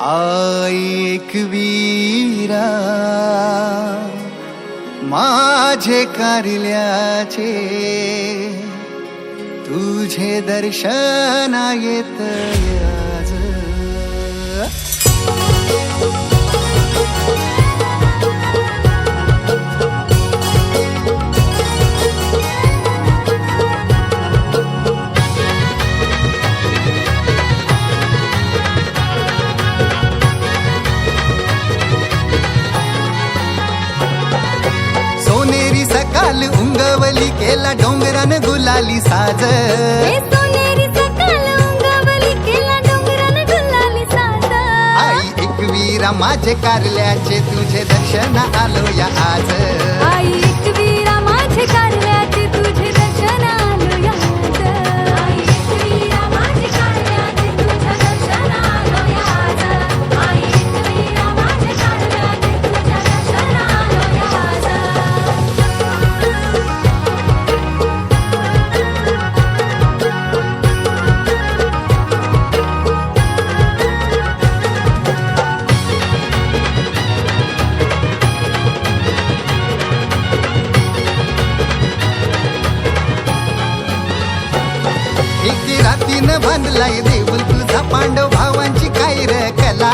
आई एकवीरा माझे कारल्याचे तुझे दर्शन येत आज। सोनेरी सकाल उंगवली केला डोंगरान गुलाली साज। सोनेरी सकाल उंगवली केला डोंगरान गुलाली साज। आई एकवीरा माझे कारल्याचे तुझे दर्शन आलो या आज। आई एकवीरा माझे कारल्याचे तुझे दर्शन आलो या आज। आई एकवीरा माझे कारल्याचे तुझे दर्शन आलो या आज। आई एकवीरा माझे कारल्याचे तुझे दर्शन आलो या आज। एके रातीनं बांधलाय देऊळ तुझा पांडव भावांची काय र कला।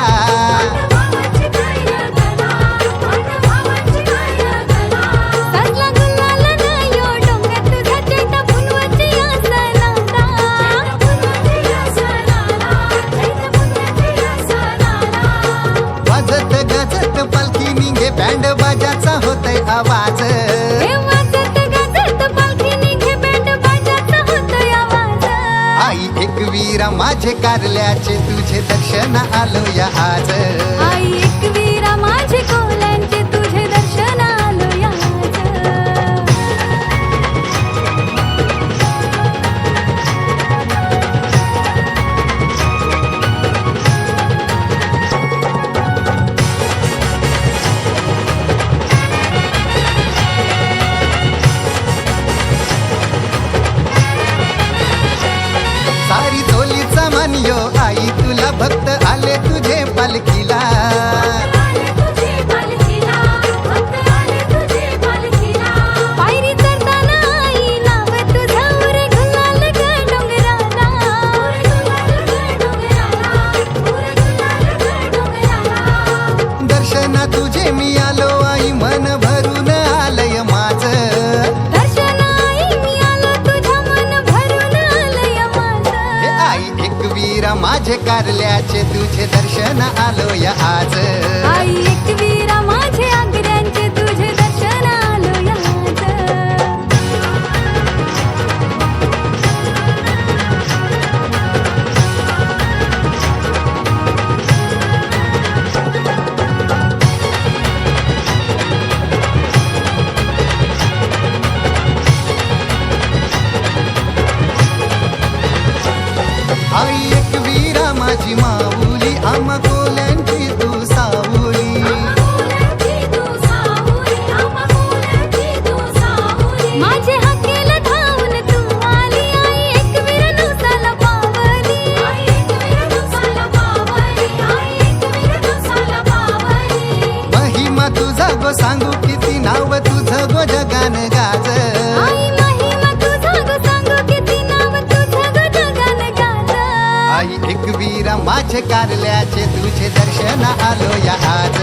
वाजत गजत पालखी निघे बँड बाजाचा होतय आवाज। आई एकवीरा माझे कारल्याचे तुझे दर्शन आलो या आज। आई एकवीरा माझे कोल्यांचे तुझे दर्शन आलो या आज। सारी तोलीचा मानियो आई तुला भक्त आले तुझे पालखीला। पायरी चढताना आई नाव तुझं उरे गुलाल ग डोंगराला। दर्शना तुझे मी आलो आई मन भरून आलय माझ। दर्शन आई मी आलो तुझ्या मन भरून आलय माझं। हे आई एकवीरा माझे कारल्याचे तुझे दर्शन आलो या आज। आई एकवीरा माझे आग्र्यांचे तुझे दर्शन आलो या आज। आई एकवीरा माझी माऊली आम्हा कोल्यांची तू सावली। माझे हाकेला धावून तू आली आई एकवीरा नवसाला पावली। महिमा तुझा गो सांगू किती नाव तुझं गो जगान गाज। आई महिमा तुझा गो सांगू किती नाव तुझं गो जगान गाज। आई एकवीरा माझे कारल्याचे तुझे दर्शन आलो या आज।